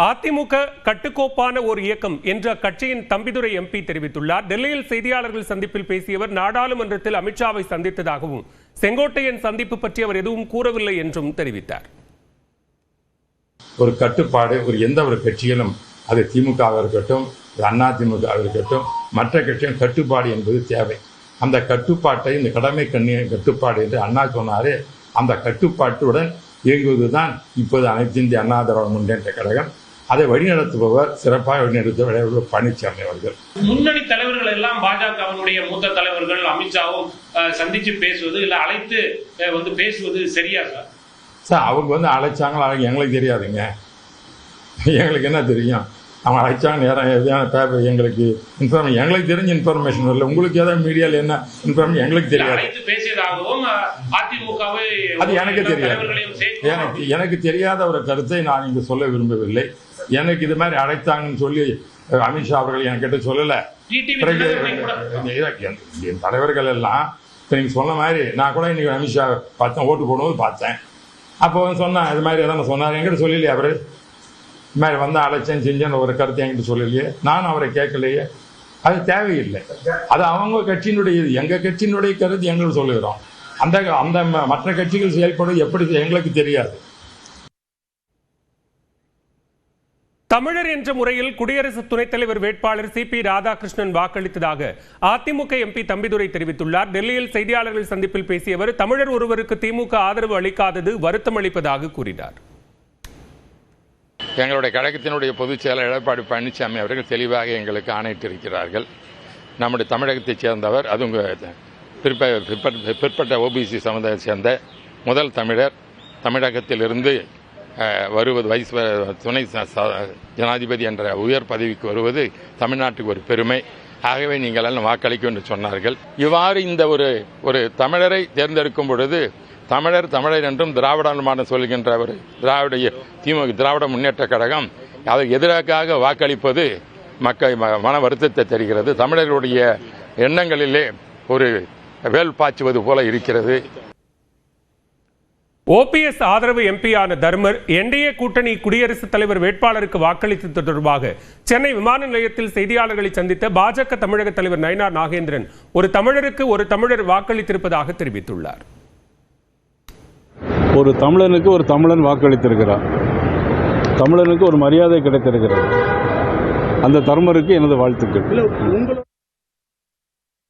அதிமுக கட்டுக்கோப்பான ஒரு இயக்கம் என்று அக்கட்சியின் தம்பிதுரை எம்பி தெரிவித்துள்ளார். டெல்லியில் செய்தியாளர்கள் சந்திப்பில் பேசியவர் நாடாளுமன்றத்தில் அமித்ஷாவை சந்தித்ததாகவும் செங்கோட்டையன் சந்திப்பு பற்றி அவர் எதுவும் கூறவில்லை என்றும் தெரிவித்தார். ஒரு கட்டுப்பாடு எந்த ஒரு கட்சியிலும், அது திமுகவாக இருக்கட்டும், அண்ணா திமுக இருக்கட்டும், மற்ற கட்சியின் கட்டுப்பாடு என்பது தேவை. அந்த கட்டுப்பாட்டை, இந்த கடமை கட்டுப்பாடு என்று அண்ணா சொன்னாரே, அந்த கட்டுப்பாட்டுடன் இயங்குவதுதான் இப்போது அனைத்து இந்திய அண்ணா திராவிட முன்னேற்ற கழகம். அதை வழிநடத்துபவர், சிறப்பாக வழிநடத்துபவர் பழனிசாமி அவர்கள். முன்னணி தலைவர்கள் எல்லாம் பாஜகவினுடைய மூத்த தலைவர்கள் அமித்ஷாவும் சந்திச்சு பேசுவது இல்ல அழைத்து பேசுவது சரியா சார்? சார், அவங்க அழைச்சாங்களா எங்களுக்கு தெரியாதுங்க. எங்களுக்கு என்ன தெரியும்? அவங்க அழைச்சாங்க, நேரம் எதான பேப்பர் எங்களுக்கு இன்ஃபர்மேஷன், எங்களுக்கு தெரிஞ்ச இன்ஃபர்மேஷன் இல்லை. உங்களுக்கு ஏதாவது மீடியாவில் என்ன இன்ஃபர்மேஷன் எங்களுக்கு தெரியாது. அது எனக்கு தெரியாது. எனக்கு தெரியாத ஒரு கருத்தை நான் இங்கு சொல்ல விரும்பவில்லை. எனக்கு இது மாதிரி அழைத்தாங்கன்னு சொல்லி அமித்ஷா அவர்கள் என்கிட்ட சொல்லலை. என் தலைவர்கள் எல்லாம் இப்போ நீங்கள் சொன்ன மாதிரி நான் கூட இன்னைக்கு அமித்ஷா பார்த்தேன், ஓட்டு போடும்போது பார்த்தேன். அப்போ சொன்னேன், இது மாதிரி எதாவது சொன்னார். என்கிட்ட சொல்லலையே அவர், இது மாதிரி அழைச்சேன் செஞ்சேன்னு ஒரு கருத்தை என்கிட்ட சொல்லலையே, நானும் அவரை கேட்கலையே. அது தேவையில்லை. அது அவங்க கட்சியினுடைய, எங்கள் கட்சியினுடைய கருத்து எங்களுக்கு சொல்லுகிறோம். அந்த அந்த மற்ற கட்சிகள் செயல்படுவது எப்படி எங்களுக்கு தெரியாது. தமிழர் என்ற முறையில் குடியரசு துணைத் தலைவர் வேட்பாளர் சிபி ராதாகிருஷ்ணன் வாக்களித்ததாக அதிமுக எம்பி தம்பிதுரை தெரிவித்துள்ளார். டெல்லியில் செய்தியாளர்கள் சந்திப்பில் பேசிய அவர், தமிழர் ஒருவருக்கு திமுக ஆதரவு அளிக்காதது வருத்தம் அளிப்பதாக கூறினார். எங்களுடைய கழகத்தினுடைய பொதுச் செயலர் எடப்பாடி பழனிசாமி அவர்கள் தெளிவாக எங்களுக்கு ஆணையிட்டிருக்கிறார்கள். நம்முடைய தமிழகத்தைச் சேர்ந்தவர், அதுவும் பிற்பட்ட ஓபிசி சமுதாயத்தை சேர்ந்த முதல் தமிழர் தமிழகத்திலிருந்து வருவது, துணை ஜனாதிபதி என்ற உயர் பதவிக்கு வருவது தமிழ்நாட்டுக்கு ஒரு பெருமை. ஆகவே நீங்கள் எல்லாம் வாக்களிக்கும் என்று சொன்னார்கள். இவ்வாறு இந்த ஒரு தமிழரை தேர்ந்தெடுக்கும் பொழுது தமிழர் என்றும் திராவிடமான சொல்கின்ற ஒரு திராவிட முன்னேற்ற கழகம் அதற்கு எதிராக வாக்களிப்பது மக்கள் மன வருத்தத்தை தெரிகிறது. தமிழர்களுடைய எண்ணங்களிலே ஒரு வேல் பாய்ச்சுவது போல இருக்கிறது. ஓபிஎஸ் ஆதரவு எம்பியான தர்மர் என்டிஏ கூட்டணி குடியரசுத் தலைவர் வேட்பாளருக்கு வாக்களித்தது தொடர்பாக சென்னை விமான நிலையத்தில் செய்தியாளர்களை சந்தித்த பாஜக தமிழக தலைவர் நயினார் நாகேந்திரன், ஒரு தமிழருக்கு ஒரு தமிழர் வாக்களித்திருப்பதாக தெரிவித்துள்ளார். ஒரு தமிழனுக்கு ஒரு தமிழன் வாக்களித்திருக்கிறார். தமிழனுக்கு ஒரு மரியாதை கிடைத்திருக்கிறது. அந்த தர்மருக்கு எனது வாழ்த்துக்கள்.